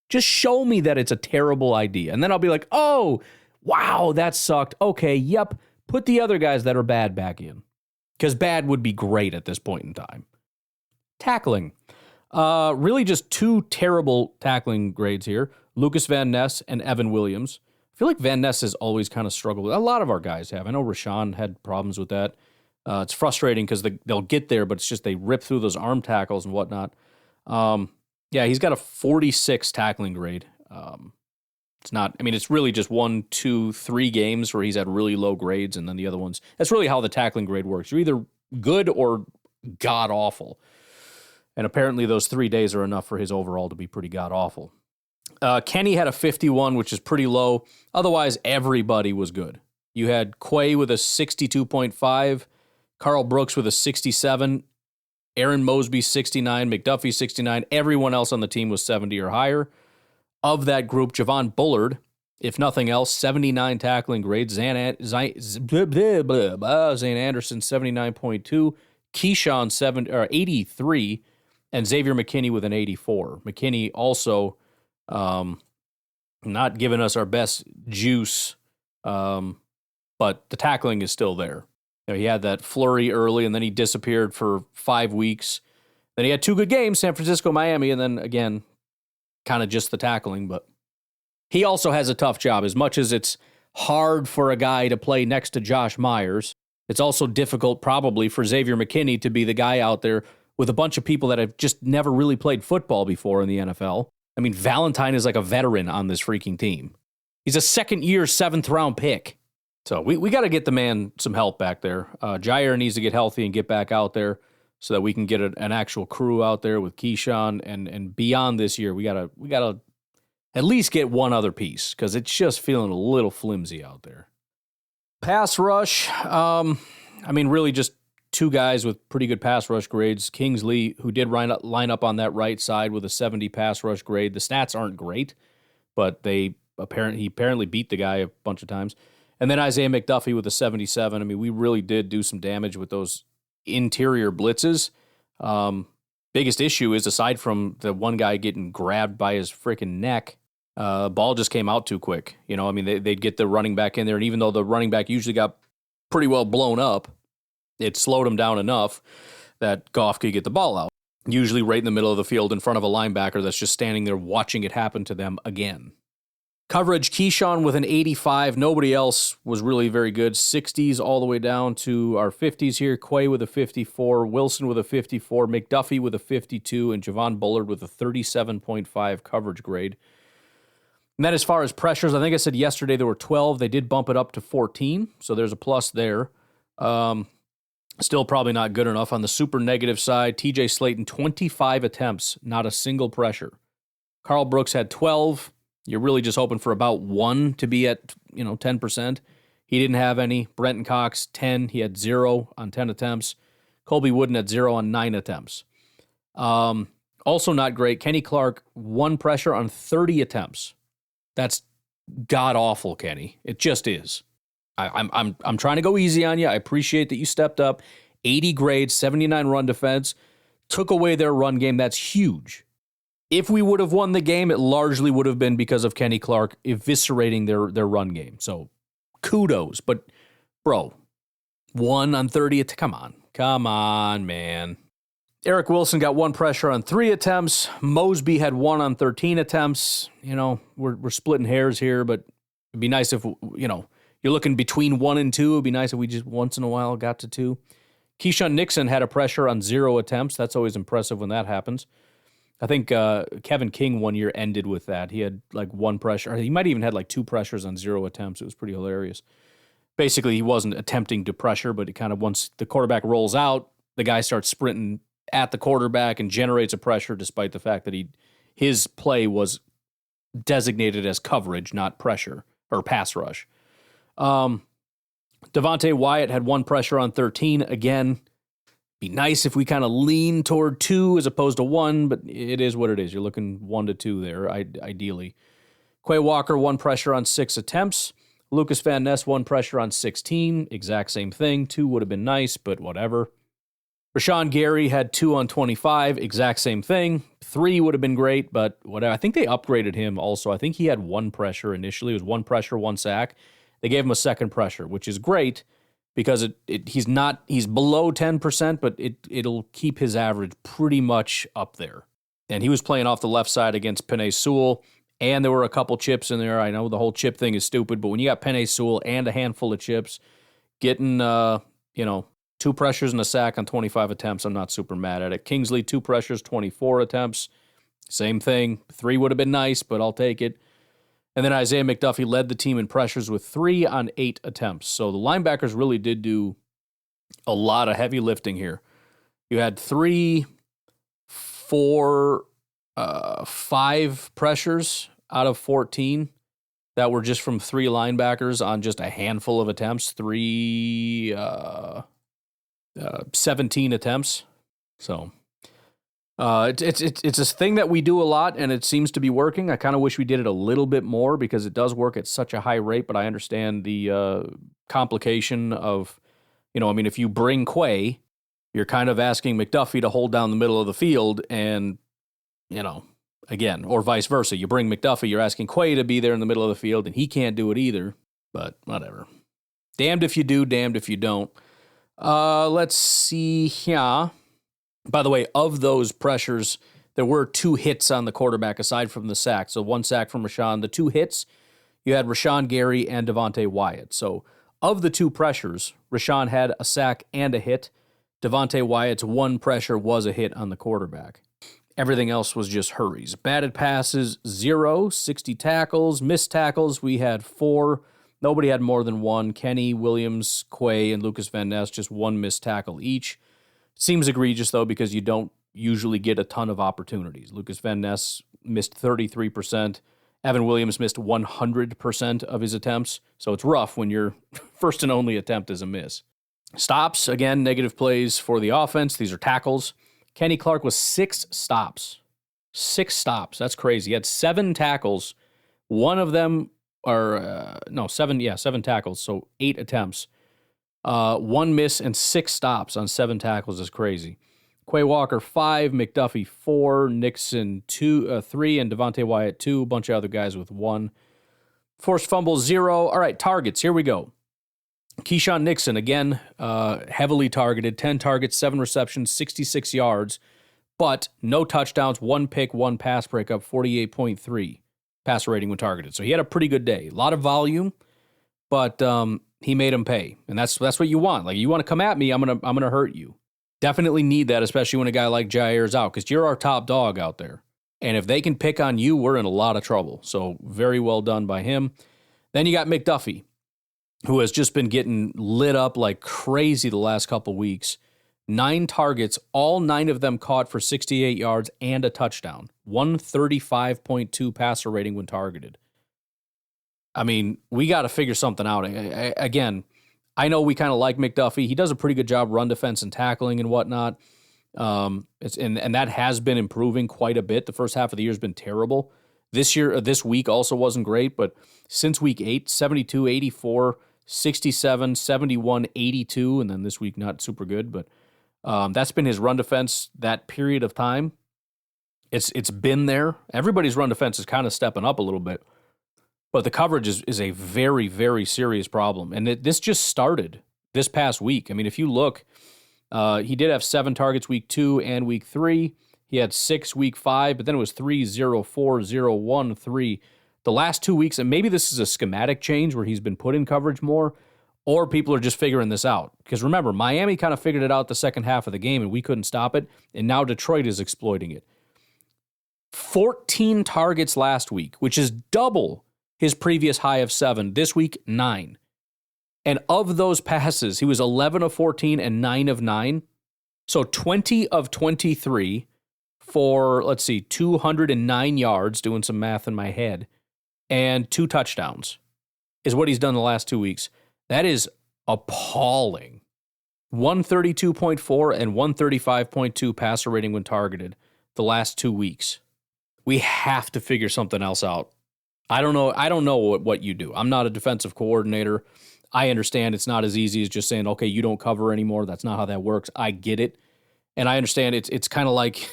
A: Just show me that it's a terrible idea. And then I'll be like, "Oh, wow, that sucked. Okay, yep. Put the other guys that are bad back in." Cuz bad would be great at this point in time. Tackling. Really just 2 terrible tackling grades here. Lucas Van Ness and Evan Williams. I feel like Van Ness has always kind of struggled. A lot of our guys have. I know Rashawn had problems with that. It's frustrating because they'll get there, but it's just they rip through those arm tackles and whatnot. Yeah, he's got a 46 tackling grade. It's not, I mean, it's really just 1, 2, 3 games where he's had really low grades, and then the other ones. That's really how the tackling grade works. You're either good or god-awful. And apparently those 3 days are enough for his overall to be pretty god-awful. Kenny had a 51, which is pretty low. Otherwise, everybody was good. You had Quay with a 62.5, Carl Brooks with a 67, Aaron Mosby 69, McDuffie 69. Everyone else on the team was 70 or higher. Of that group, Javon Bullard, if nothing else, 79 tackling grades. Zane Anderson, 79.2. Keyshawn 83, and Xavier McKinney with an 84. McKinney also not giving us our best juice, but the tackling is still there. You know, he had that flurry early, and then he disappeared for 5 weeks. Then he had 2 good games, San Francisco, Miami, and then again, kind of just the tackling. But he also has a tough job. As much as it's hard for a guy to play next to Josh Myers, it's also difficult probably for Xavier McKinney to be the guy out there with a bunch of people that have just never really played football before in the NFL. I mean, Valentine is like a veteran on this freaking team. He's a second-year, 7th-round pick. So we got to get the man some help back there. Jair needs to get healthy and get back out there so that we can get an actual crew out there with Keyshawn and beyond this year. We gotta at least get one other piece because it's just feeling a little flimsy out there. Pass rush. Really just two guys with pretty good pass rush grades. Kingsley, who did line up on that right side with a 70 pass rush grade. The stats aren't great, but he apparently beat the guy a bunch of times. And then Isaiah McDuffie with a 77. We really did do some damage with those interior blitzes. Biggest issue is, aside from the one guy getting grabbed by his freaking neck, ball just came out too quick. They'd get the running back in there, and even though the running back usually got pretty well blown up, it slowed him down enough that Goff could get the ball out. Usually right in the middle of the field in front of a linebacker that's just standing there watching it happen to them again. Coverage, Keyshawn with an 85. Nobody else was really very good. 60s all the way down to our 50s here. Quay with a 54. Wilson with a 54. McDuffie with a 52. And Javon Bullard with a 37.5 coverage grade. And then as far as pressures, I think I said yesterday there were 12. They did bump it up to 14, so there's a plus there. Still probably not good enough. On the super negative side, TJ Slayton, 25 attempts, not a single pressure. Carl Brooks had 12. You're really just hoping for about one to be at 10%. He didn't have any. Brenton Cox, 10. He had 0 on 10 attempts. Colby Wooden had 0 on 9 attempts. Also not great. Kenny Clark, 1 pressure on 30 attempts. That's god-awful, Kenny. It just is. I'm trying to go easy on you. I appreciate that you stepped up. 80 grades, 79 run defense. Took away their run game. That's huge. If we would have won the game, it largely would have been because of Kenny Clark eviscerating their run game. So kudos. But, bro, 1 on 30. Come on, man. Eric Wilson got 1 pressure on 3 attempts. Mosby had 1 on 13 attempts. We're splitting hairs here, but it'd be nice if, you're looking between 1 and 2. It'd be nice if we just once in a while got to 2. Keyshawn Nixon had a pressure on 0 attempts. That's always impressive when that happens. I think Kevin King one year ended with that. He had 1 pressure. He might even had 2 pressures on 0 attempts. It was pretty hilarious. Basically, he wasn't attempting to pressure, but it kind of, once the quarterback rolls out, the guy starts sprinting at the quarterback and generates a pressure, despite the fact that his play was designated as coverage, not pressure or pass rush. Devontae Wyatt had 1 pressure on 13. Again, be nice if we kind of lean toward 2 as opposed to 1, but it is what it is. You're looking 1 to 2 there, ideally. Quay Walker, 1 pressure on 6 attempts. Lucas Van Ness, 1 pressure on 16. Exact same thing. 2 would have been nice, but whatever. Rashawn Gary had 2 on 25. Exact same thing. 3 would have been great, but whatever. I think they upgraded him also. I think he had 1 pressure initially. It was 1 pressure, 1 sack. They gave him a second pressure, which is great because he's below 10%, but it'll keep his average pretty much up there. And he was playing off the left side against Penei Sewell, and there were a couple chips in there. I know the whole chip thing is stupid, but when you got Penei Sewell and a handful of chips, getting 2 pressures and a sack on 25 attempts, I'm not super mad at it. Kingsley, 2 pressures, 24 attempts. Same thing. 3 would have been nice, but I'll take it. And then Isaiah McDuffie led the team in pressures with 3 on 8 attempts. So the linebackers really did do a lot of heavy lifting here. You had 3, 4, 5 pressures out of 14 that were just from 3 linebackers on just a handful of attempts. 17 attempts. So it's a thing that we do a lot, and it seems to be working. I kind of wish we did it a little bit more because it does work at such a high rate, but I understand the complication of, if you bring Quay, you're kind of asking McDuffie to hold down the middle of the field and, again, or vice versa. You bring McDuffie, you're asking Quay to be there in the middle of the field, and he can't do it either, but whatever. Damned if you do, damned if you don't. Let's see here. By the way, of those pressures, there were 2 hits on the quarterback aside from the sack. So 1 sack from Rashawn. The 2 hits, you had Rashawn Gary and Devontae Wyatt. So of the 2 pressures, Rashawn had a sack and a hit. Devontae Wyatt's 1 pressure was a hit on the quarterback. Everything else was just hurries. Batted passes, 0. 60 tackles. Missed tackles, we had 4. Nobody had more than one. Kenny, Williams, Quay, and Lucas Van Ness, just one missed tackle each. Seems egregious, though, because you don't usually get a ton of opportunities. Lucas Van Ness missed 33%. Evan Williams missed 100% of his attempts. So it's rough when your first and only attempt is a miss. Stops, again, negative plays for the offense. These are tackles. Kenny Clark was 6 stops. 6 stops. That's crazy. He had 7 tackles. One of them seven tackles, so 8 attempts. 1 miss and 6 stops on 7 tackles is crazy. Quay Walker, 5, McDuffie, 4, Nixon, 3, and Devontae Wyatt, 2, a bunch of other guys with 1. Forced fumble, 0. All right, targets, here we go. Keyshawn Nixon, again, heavily targeted, 10 targets, 7 receptions, 66 yards, but no touchdowns, 1 pick, 1 pass breakup, 48.3 passer rating when targeted. So he had a pretty good day. A lot of volume, but he made him pay, and that's what you want. Like, you want to come at me, I'm gonna hurt you. Definitely need that, especially when a guy like Jair is out, because you're our top dog out there. And if they can pick on you, we're in a lot of trouble. So very well done by him. Then you got McDuffie, who has just been getting lit up like crazy the last couple weeks. 9 targets, all 9 of them caught for 68 yards and a touchdown. 135.2 passer rating when targeted. I mean, we got to figure something out. Again, I know we kind of like McDuffie. He does a pretty good job run defense and tackling and whatnot. And that has been improving quite a bit. The first half of the year has been terrible. This week also wasn't great, but since week 8, 72, 84, 67, 71, 82, and then this week not super good, but that's been his run defense that period of time. It's been there. Everybody's run defense is kind of stepping up a little bit. But the coverage is a very, very serious problem. And this just started this past week. I mean, if you look, he did have 7 targets week 2 and week 3. He had 6 week 5, but then it was 3, 0, 4, 0, 1, 3. The last 2 weeks, and maybe this is a schematic change where he's been put in coverage more, or people are just figuring this out. Because remember, Miami kind of figured it out the second half of the game, and we couldn't stop it, and now Detroit is exploiting it. 14 targets last week, which is double his previous high of 7. This week, 9. And of those passes, he was 11 of 14 and 9 of 9. So 20 of 23 for, 209 yards, doing some math in my head, and 2 touchdowns is what he's done the last 2 weeks. That is appalling. 132.4 and 135.2 passer rating when targeted the last 2 weeks. We have to figure something else out. I don't know what you do. I'm not a defensive coordinator. I understand it's not as easy as just saying, okay, you don't cover anymore. That's not how that works. I get it. And I understand it's kind of like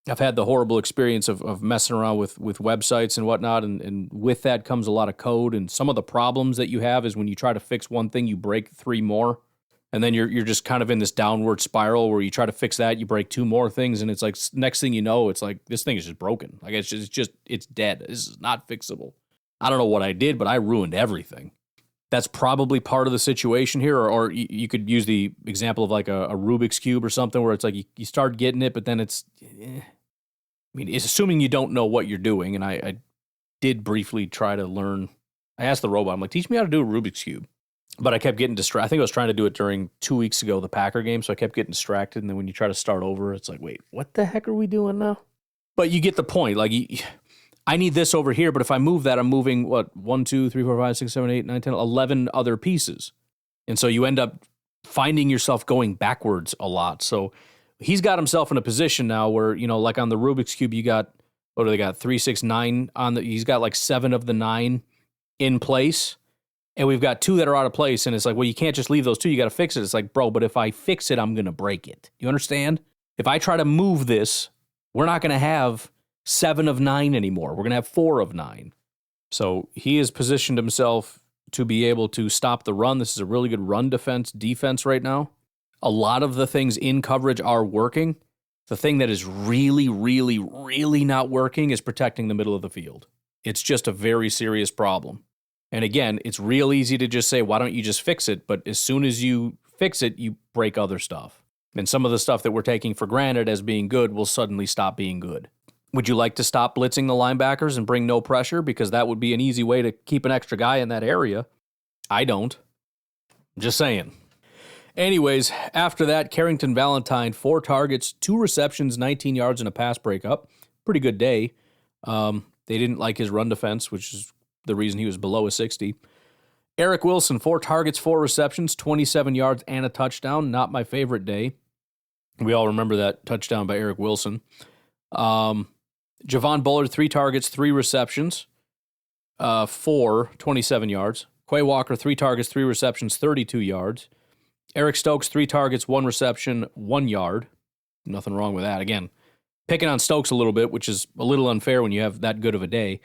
A: I've had the horrible experience of messing around with websites and whatnot. And with that comes a lot of code. And some of the problems that you have is when you try to fix one thing, you break 3 more. And then you're just kind of in this downward spiral where you try to fix that, you break 2 more things, and it's like next thing you know, it's like this thing is just broken. Like it's dead. This is not fixable. I don't know what I did, but I ruined everything. That's probably part of the situation here, or you could use the example of like a Rubik's Cube or something where it's like you start getting it, but then it's assuming you don't know what you're doing, and I did briefly try to learn. I asked the robot, I'm like, teach me how to do a Rubik's Cube. But I kept getting distracted. I think I was trying to do it during 2 weeks ago, the Packer game, so I kept getting distracted. And then when you try to start over, it's like, wait, what the heck are we doing now? But you get the point. Like, I need this over here, but if I move that, I'm moving, 1, 2, 3, 4, 5, 6, 7, 8, 9, 10, 11 other pieces. And so you end up finding yourself going backwards a lot. So he's got himself in a position now where, like on the Rubik's Cube, you got, 3, 6, 9 on he's got like 7 of the 9 in place. And we've got 2 that are out of place, and it's like, well, you can't just leave those 2. You got to fix it. It's like, bro, but if I fix it, I'm going to break it. You understand? If I try to move this, we're not going to have 7 of 9 anymore. We're going to have 4 of 9. So he has positioned himself to be able to stop the run. This is a really good run defense right now. A lot of the things in coverage are working. The thing that is really, really, really not working is protecting the middle of the field. It's just a very serious problem. And again, it's real easy to just say, why don't you just fix it? But as soon as you fix it, you break other stuff. And some of the stuff that we're taking for granted as being good will suddenly stop being good. Would you like to stop blitzing the linebackers and bring no pressure? Because that would be an easy way to keep an extra guy in that area. I don't. Just saying. Anyways, after that, Carrington Valentine, 4 targets, 2 receptions, 19 yards, and a pass breakup. Pretty good day. They didn't like his run defense, which is the reason he was below a 60. Eric Wilson, 4 targets, 4 receptions, 27 yards, and a touchdown. Not my favorite day. We all remember that touchdown by Eric Wilson. Javon Bullard, 3 targets, 3 receptions, 27 yards. Quay Walker, 3 targets, 3 receptions, 32 yards. Eric Stokes, 3 targets, 1 reception, 1 yard. Nothing wrong with that. Again, picking on Stokes a little bit, which is a little unfair when you have that good of a day.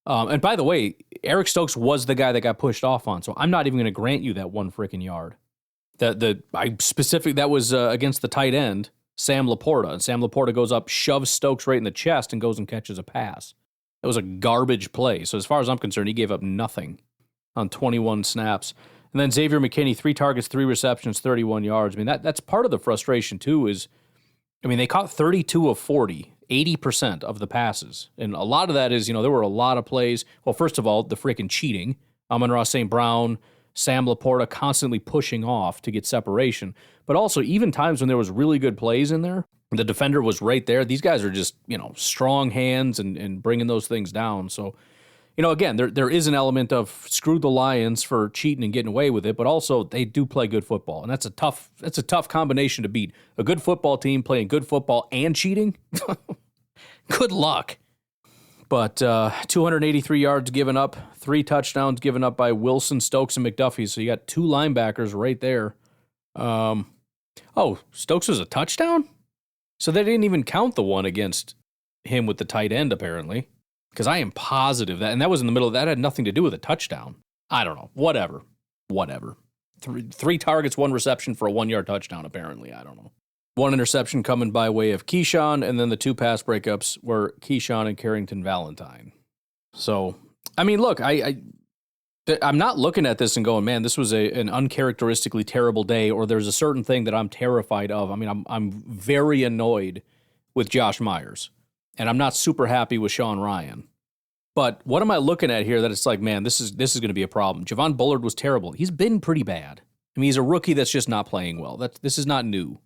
A: And by the way, Eric Stokes was the guy that got pushed off on, so I'm not even going to grant you that 1 freaking yard. That was against the tight end, Sam Laporta. And Sam Laporta goes up, shoves Stokes right in the chest, and goes and catches a pass. It was a garbage play. So as far as I'm concerned, he gave up nothing on 21 snaps. And then Xavier McKinney, 3 targets, 3 receptions, 31 yards. I mean, that's part of the frustration, too, they caught 32 of 40, 80% of the passes. And a lot of that is, there were a lot of plays. Well, first of all, the freaking cheating. Amon-Ra St. Brown, Sam Laporta constantly pushing off to get separation. But also, even times when there was really good plays in there, the defender was right there. These guys are just, strong hands and bringing those things down. So, again, there is an element of screw the Lions for cheating and getting away with it, but also they do play good football. And that's a tough combination to beat. A good football team playing good football and cheating? Good luck. But 283 yards given up, 3 touchdowns given up by Wilson, Stokes, and McDuffie. So you got 2 linebackers right there. Stokes was a touchdown? So they didn't even count the one against him with the tight end, apparently. Because I am positive that, and that was in the middle of that, had nothing to do with a touchdown. I don't know. Whatever. 3 targets, 1 reception for a 1-yard touchdown, apparently. I don't know. 1 interception coming by way of Keyshawn, and then the 2 pass breakups were Keyshawn and Carrington Valentine. So, look, I'm not looking at this and going, man, this was an uncharacteristically terrible day, or there's a certain thing that I'm terrified of. I'm very annoyed with Josh Myers, and I'm not super happy with Sean Ryan. But what am I looking at here that it's like, man, this is going to be a problem? Javon Bullard was terrible. He's been pretty bad. He's a rookie that's just not playing well. This is not new.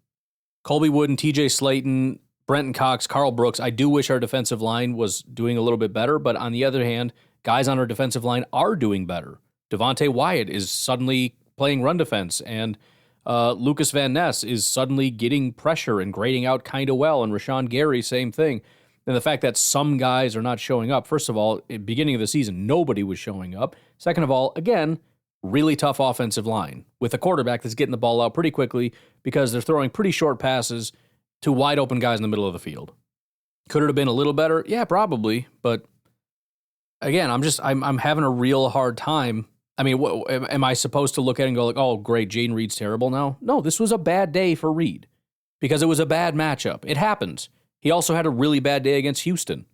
A: Colby Wooden, TJ Slayton, Brenton Cox, Carl Brooks. I do wish our defensive line was doing a little bit better, but on the other hand, guys on our defensive line are doing better. Devontae Wyatt is suddenly playing run defense, and Lucas Van Ness is suddenly getting pressure and grading out kind of well, and Rashawn Gary, same thing. And the fact that some guys are not showing up, first of all, at the beginning of the season, nobody was showing up. Second of all, again, really tough offensive line with a quarterback that's getting the ball out pretty quickly because they're throwing pretty short passes to wide open guys in the middle of the field. Could it have been a little better? Yeah, probably. But again, I'm having a real hard time. Am I supposed to look at it and go like, oh, great, Jaden Reed's terrible now? No, this was a bad day for Reed because it was a bad matchup. It happens. He also had a really bad day against Houston.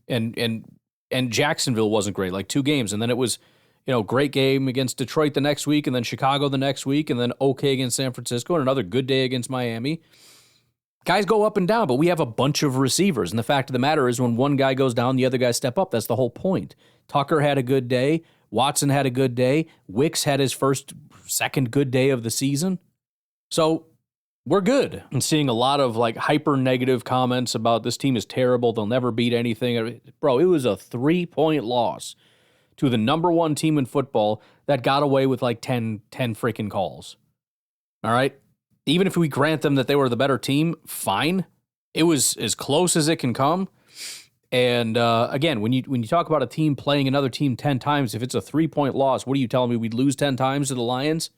A: And Jacksonville wasn't great, like 2 games. And then it was, great game against Detroit the next week, and then Chicago the next week, and then okay against San Francisco, and another good day against Miami. Guys go up and down, but we have a bunch of receivers. And the fact of the matter is when one guy goes down, the other guys step up. That's the whole point. Tucker had a good day. Watson had a good day. Wicks had his second good day of the season. So we're good. I'm seeing a lot of hyper negative comments about this team is terrible. They'll never beat anything. Bro, it was a 3-point loss to the number 1 team in football that got away with 10 freaking calls. All right? Even if we grant them that they were the better team, fine. It was as close as it can come. And again, when you talk about a team playing another team 10 times, if it's a 3-point loss, what are you telling me? We'd lose 10 times to the Lions?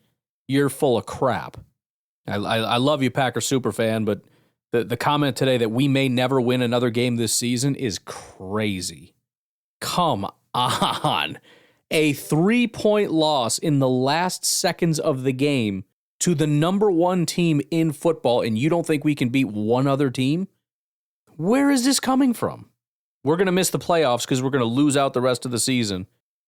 A: You're full of crap. I love you, Packer superfan, but the comment today that we may never win another game this season is crazy. Come on. A 3-point loss in the last seconds of the game to the number 1 team in football, and you don't think we can beat one other team? Where is this coming from? We're going to miss the playoffs because we're going to lose out the rest of the season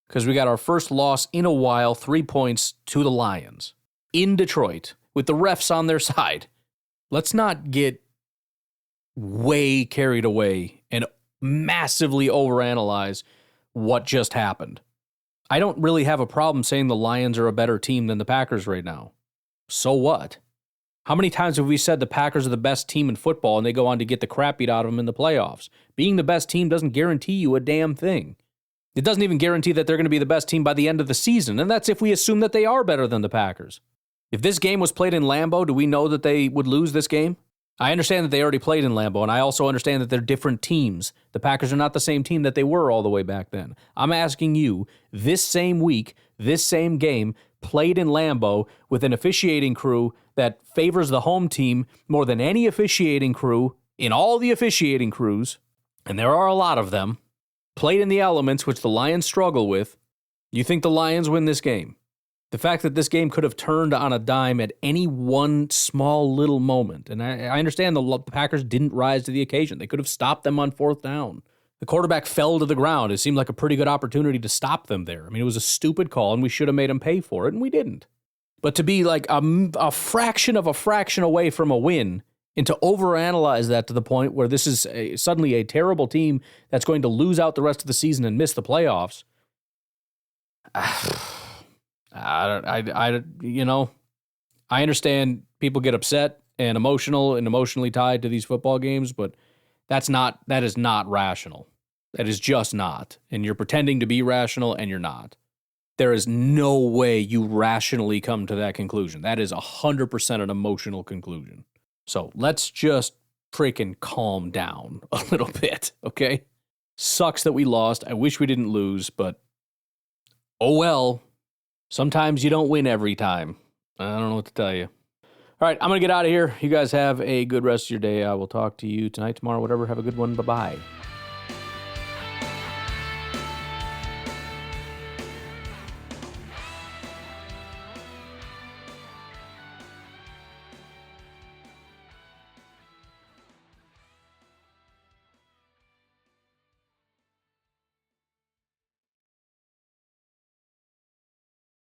A: because we got our first loss in a while, 3 points to the Lions in Detroit with the refs on their side. Let's not get way carried away and massively overanalyze what just happened. I don't really have a problem saying the Lions are a better team than the Packers right now. So what? How many times have we said the Packers are the best team in football and they go on to get the crap beat out of them in the playoffs? Being the best team doesn't guarantee you a damn thing. It doesn't even guarantee that they're going to be the best team by the end of the season, and that's if we assume that they are better than the Packers. If this game was played in Lambeau, do we know that they would lose this game? I understand that they already played in Lambeau, and I also understand that they're different teams. The Packers are not the same team that they were all the way back then. I'm asking you, this same week, this same game, played in Lambeau with an officiating crew that favors the home team more than any officiating crew in all the officiating crews, and there are a lot of them, played in the elements which the Lions struggle with, you think the Lions win this game? The fact that this game could have turned on a dime at any one small little moment, and I understand the Packers didn't rise to the occasion. They could have stopped them on fourth down. The quarterback fell to the ground. It seemed like a pretty good opportunity to stop them there. I mean, it was a stupid call, and we should have made them pay for it, and we didn't. But to be like a fraction of a fraction away from a win, and to overanalyze that to the point where this is suddenly a terrible team that's going to lose out the rest of the season and miss the playoffs, I understand people get upset and emotionally tied to these football games, but that is not rational. That is just not. And you're pretending to be rational and you're not. There is no way you rationally come to that conclusion. That is 100% an emotional conclusion. So let's just freaking calm down a little bit, okay? Sucks that we lost. I wish we didn't lose, but oh well. Sometimes you don't win every time. I don't know what to tell you. All right, I'm going to get out of here. You guys have a good rest of your day. I will talk to you tonight, tomorrow, whatever. Have a good one. Bye-bye.